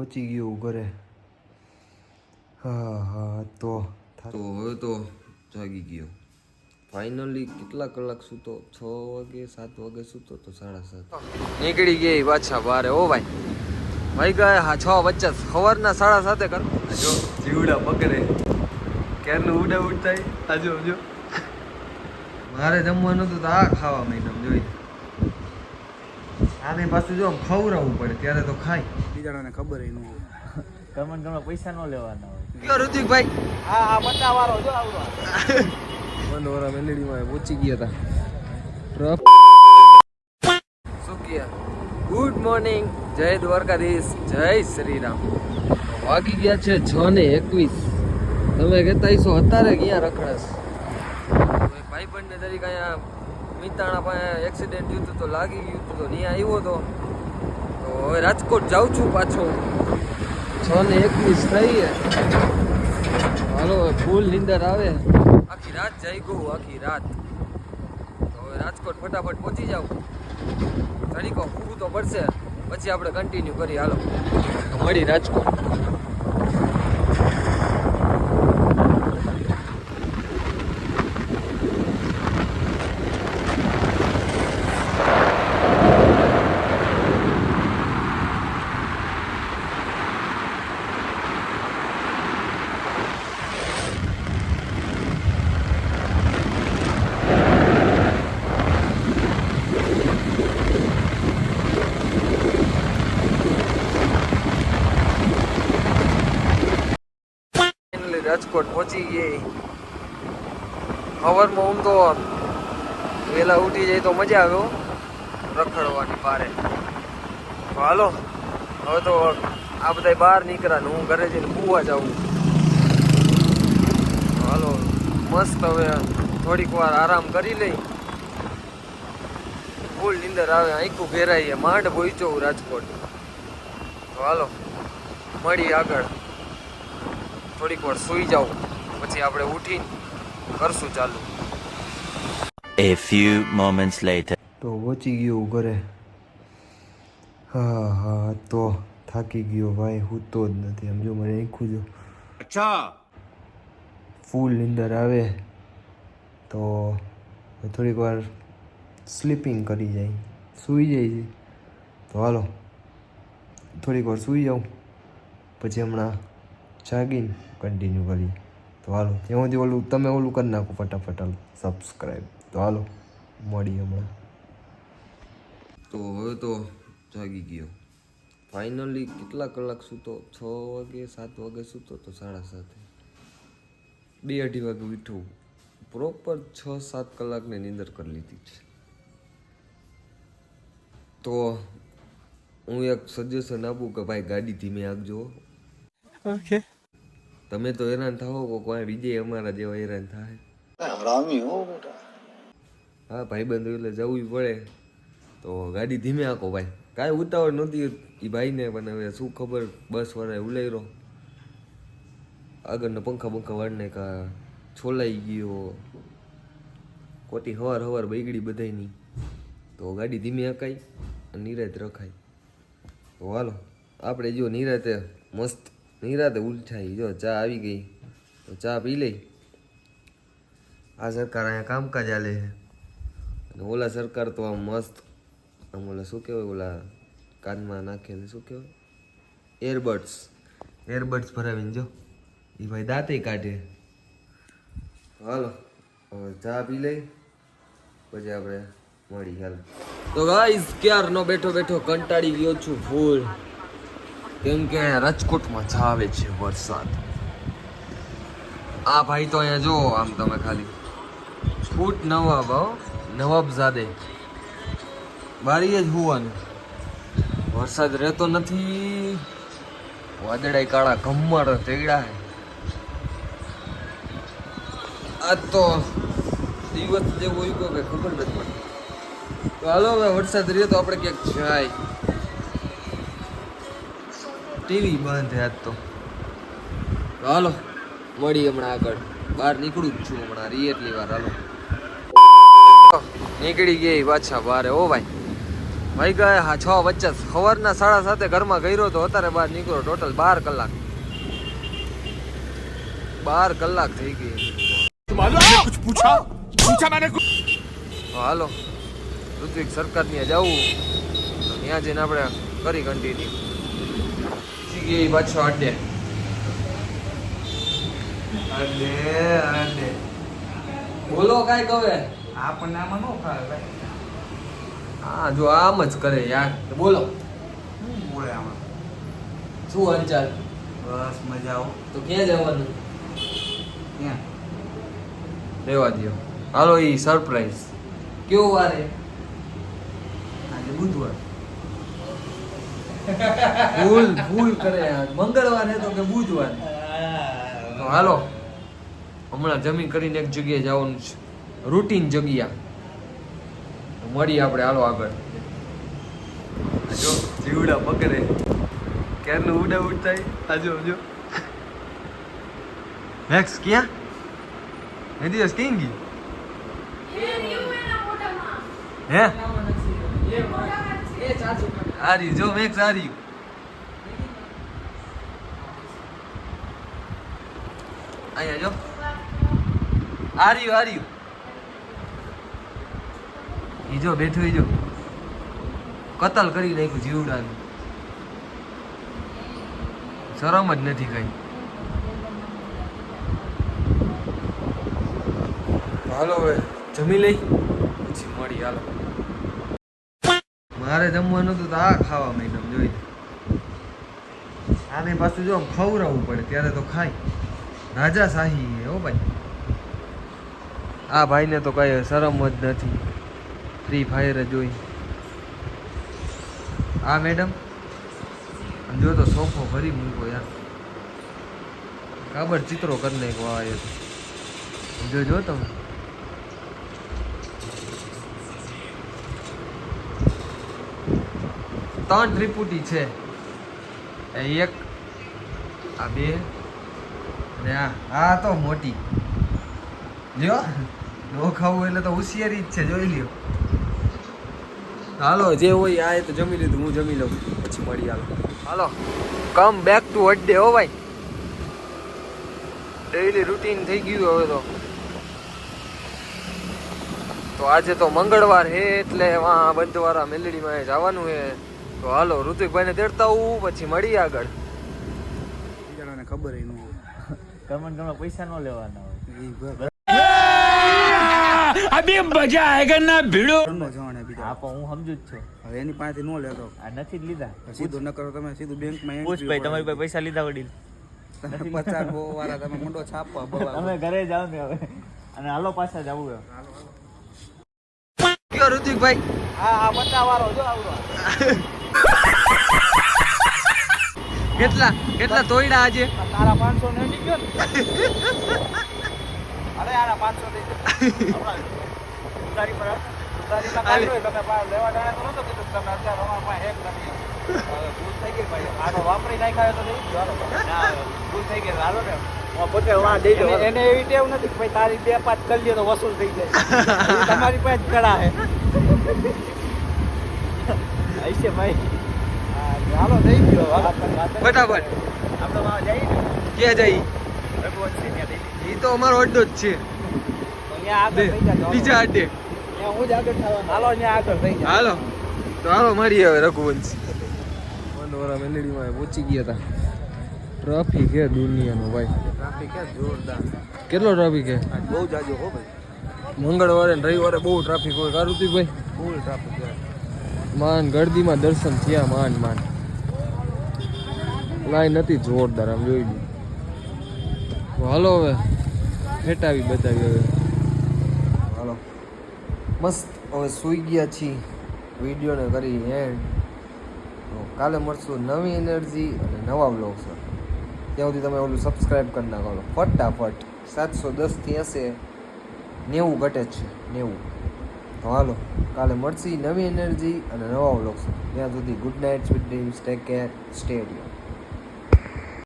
પહોંચી ગયો ઘરે. હા તો હવે તો જાગી ગયો ફાઇનલી. કેટલા કલાક સૂતો? 6 વાગે 7 વાગે સૂતો તો 7:30 નીકળી ગઈ પાછા બારે. ઓ ભાઈ ગયા 6:50 સવારના 7:30 કર. જો જીવડા પકડે ક્યારનું ઉડા ઉડતા આજો જો. મારે જમવાનું હતું તો આ ખાવા માંડ્યું જોઈ. આને પાછું જો ખવડાવવું પડે ત્યારે તો ખાય. બીજાને ખબર ન હોય. તમને પૈસા ન લેવાના હોય. કયો ઋતિકભાઈ? હા 50 વાળો જો આવડો. વનોરા મેલેડીમાં પહોંચી ગયા હતા. શું કહ્યા? ગુડ મોર્નિંગ, જય દ્વારકાધીશ, જય શ્રી રામ. વાગી ગયા છે 6:21. તમે કહેતા હશો અત્યારે ક્યાં રખડસ? ભાઈબંધને તરીકે અહીંયા મિતાણા પાસે એક્સિડન્ટ થયું હતું તો લાગી ગયું હતું તો ત્યાં આવ્યો હતો. તો હવે રાજકોટ જાઉં છું પાછો. 6:21 થઈ. હાલો ફૂલ નીંદર આવે. આખી રાત જઈ ગયું, આખી રાત. તો હવે રાજકોટ ફટાફટ પહોંચી જાઉં. ઘડીકો પૂરું તો પડશે, પછી આપણે કન્ટિન્યુ કરી. હાલો તો મળી રાજકોટ. રાજકોટ પહોંચી ગઈ. સવારમાં ઊંઘ તો વહેલા ઉઠી જાય તો મજા આવ્યો રખડવાની બારે. હાલો હવે તો આ બધા બહાર નીકળ્યા ને હું ઘરે જઈને કૂવા જાઉં. હાલો મસ્ત હવે થોડીક વાર આરામ કરી લઈ. ફૂલ નીંદર આવે, આંખું ઘેરાઈએ. માંડ પહોંચ્યો હું રાજકોટ. તો હાલો મળી આગળ. થોડીક વાર સૂઈ જાઉં પછી આપણે ઉઠીને કરશું ચાલુ. A few moments later. તો પહોંચી ગયો ઘરે. હા તો થાકી ગયો ભાઈ, સૂતો જ નથી. આમ જો મને આંખું જો અચ્છા ફૂલ નીંદર આવે તો થોડીક વાર સ્લીપિંગ કરી જાય, સૂઈ જાય છે. તો હાલો થોડીક વાર સૂઈ જાઉં પછી હમણાં જાગીને કન્ટિન્યુ કરીએ. તો હાલો ત્યાં સુધી ઓલું તમે ઓલું કરી નાખો ફટાફટ. હાલો સબસ્ક્રાઈબ. તો હાલો મળીએ હમણાં. તો હવે તો જાગી ગયો ફાઇનલી. કેટલા કલાક સૂતો? 6 વાગે 7 વાગે સૂતો તો 7:30 2-2:30 વાગે ઉઠું. પ્રોપર 6-7 કલાકની નીંદર કરી લીધી છે. તો હું એક સજેશન આપું કે ભાઈ ગાડી ધીમે આપજો. ઓકે. તમે તો હેરાન થાઓ કો કોઈ બીજે અમારા જેવા હેરાન થાય. હરામી હો બેટા. હા ભાઈબંધો એટલે જવું પડે તો ગાડી ધીમે આંકો ભાઈ. કાંઈ ઉતાવળ નહોતી એ ભાઈને, પણ હવે શું ખબર બસ વાળાએ ઉલાયરો. આગળના પંખા વાળને કા છોલાઈ ગયો. ખોટી હવાર બગડી બધાયની. તો ગાડી ધીમે આંકાય અને નિરાતે રખાય. તો હાલો આપણે જો નિરાતે મસ્ત નિરાતે ઉઠાઈ. જો ચા આવી ગઈ તો ચા પી લઈ. આ સરકાર અહીંયા કામકાજ ચાલે છે અને ઓલા સરકાર તો આમ મસ્ત આમ ઓલા શું કહેવાય ઓલા કાનમાં નાખેલું શું કહેવાય એરબડ્સ ભરાવીને જો એ ભાઈ દાંતે કાઢે. હાલો હવે ચા પી લઈ પછી આપણે મળી. હાલો તો ગાઈસ ક્યારનો બેઠો કંટાળી ગયો છું ફૂલ, કેમ કે રાજકોટમાં આવે છે વરસાદ. આ ભાઈ તો અહીંયા જો આમ તમે ખાલી ફૂટ નવાબઝાદે બારીએ જ હોવાનું. વરસાદ રહેતો નથી. વાદળાઈ કાળા ઘમ્મર તેગડા હે. આજ તો દિવસ જેવો ઉગ્યો કે ખબર નથી પડતી. તો હાલો હવે વરસાદ રહ્યો તો આપણે ક્યાંક જાય. ટીવી બંધ આજ તો. હાલો મળી હમણાં આગળ. બહાર નીકળું જ છું હમણાં એટલી વાર. હાલો નીકળી ગઈ પાછા બારે. ઓ ભાઈ ભાઈ ગયા હા 6:50 સવારના 7:30 ઘરમાં ગયો તો અત્યારે બહાર નીકળ્યો ટોટલ 12 કલાક 12 કલાક થઈ ગઈ હાલો ઋત્વિક સરકાર ત્યાં જવું તો ત્યાં જઈને આપણે કરી કન્ટિન્યુ ગઈ પાછો અડે બોલો કાંઈક હવે આપણને આમાં ન ફાવે ભાઈ. હા જો આમ જ કરે યાર બોલો શું બોલે આમાં? શું હાલચાલ બસ મજા આવો. તો ક્યાં જવાનું ક્યાં? રહેવા દો હાલો એ સરપ્રાઈઝ કેવો વારે આજે બુધવાર. ભૂલ કરે મંગળવારે તો કે બુધવારે તો હાલો હમણાં જમીન કરીને એક જગ્યાએ જવાનું છે રૂટીન જગ્યા તો મળીએ આપણે હાલો આગળ જો જીવડા પકડે ક્યારનું ઉડા ઉડતા આજો જો મેક્સ ક્યાં એ દિવસ કેમ ગઈ હે આરી જો મેક્સ આરી અહીંયા જો આર્યું ઈ જો બેઠું ઈ જો કતલ કરી નાખ્યું જીવડાનું શરમ જ નથી કઈ હાલો હવે જમી લઈ પછી મળી હાલો મારે જમવાનું હતું તો આ ખાવા માંડ્યું જોઈ આને પાછું જો ખવડાવવું પડે ત્યારે તો ખાય રાજા શાહી હો ભાઈ આ ભાઈને તો કઈ શરમ જ નથી ફ્રી ફાયર જ જોઈ આ મેડમ જો તો સોફો ભરી મૂકો યાર કાબર ચિત્રો કરી નાખો આ એ જો તમે ત્રણ ત્રિપુટી છે એક આ બે અને આ તો મોટી લ્યો નો ખાવું એટલે તો હોશિયારી જ છે જોઈ લ્યો હાલો જે હોય આ તો જમી લીધું હું જમી લઉં પછી મળી હાલો કમ બેક ટુ અડ્ડે હો ભાઈ ડેઈલી રૂટીન થઈ ગયું હવે તો આજે તો મંગળવાર હે એટલે વાં બંધવાળા મેલડીમાં જવાનું હે તો હાલો ઋતિકભાઈને તેડતા આવું પછી મળી આગળ બીજાને ખબર ન હોય. કમેન્ટ પૈસા ન લેવાના હોય અભી મજા આયેગા ના ભીડો જાણે બીજા. હા પણ હું સમજુ જ છું હવે એની પાસેથી ન લેતો. આ નથી જ લીધા સીધું ન કરો તમે સીધું બેંકમાં પૂછ ભાઈ તમારી પાસે પૈસા લીધા વડીલ 50 બહુ વાળા તમે મુંડો છાપવા બવા. તમે ઘરે જાઓ ને હવે અને હાલો પાછા જવું હવે કયો ઋતિકભાઈ હા 50 વાળો જો આવડો કેટલા તોયડા આજે તારા 500 ને નીકળ્યો ને અરે યાર 500 દઈ દે ઉધારી પર ઉધારી ના કાઢો તમે લેવા ડાયા તો નતો કીધું તમે અત્યારે અમારા પાસે એક નથી ભૂલ થઈ ગઈ ભાઈ આનો વાપરી નાખ્યો તો દઈ દો ના ભૂલ થઈ ગઈ હાલો ને હું પોતે વાં દઈ દો એને એવી ટેવ નથી કે ભાઈ તારી 2-5 કરી લ્યો તો વસૂલ થઈ જાય તમારી પાસે કડા હે આઈશે ભાઈ હાલો દઈ દો ફટાફટ આપણે વાં જઈએ ક્યાં જઈ રઘુવંશ છે ત્યાં દઈ દે એ તો અમારો અડ્ડો જ છે અહીંયા આગળ થઈ જાય બીજા અડ્ડે ત્યાં હું જ આગળ થવાનું હાલો અહીંયા આગળ થઈ જાય હાલો તો હાલો મળીએ હવે રઘુવંશ બંધવાળા મેલડીમાં પહોંચી ગયા હતા ટ્રાફિક હે દુનિયાનો ભાઈ ટ્રાફિક હે જોરદાર. કેટલો ટ્રાફિક હે આજ બહુ જાજો હો ભાઈ. મંગળવારે ને રવિવારે બહુ ટ્રાફિક હોય કા ઋતિકભાઈ ફૂલ ટ્રાફિક છે. માન ગળદીમાં દર્શન થયા માન લાઈન હતી જોરદાર આમ જોઈ લો તો હાલો હવે ફેટાવી બતાવી હવે હાલો મસ્ત હવે સૂઈ ગયા છીએ વિડીયોને કરી એન્ડ તો કાલે મળશું નવી એનર્જી અને નવા બ્લોગ સર ત્યાં સુધી તમે ઓલું સબસ્ક્રાઈબ કરી નાખો ફટાફટ 710 થી હશે 90 ઘટે છે 90 તો હાલો કાલે મળશી નવી એનર્જી અને નવા બ્લોગ સર ત્યાં સુધી good night sweet dreams take care stay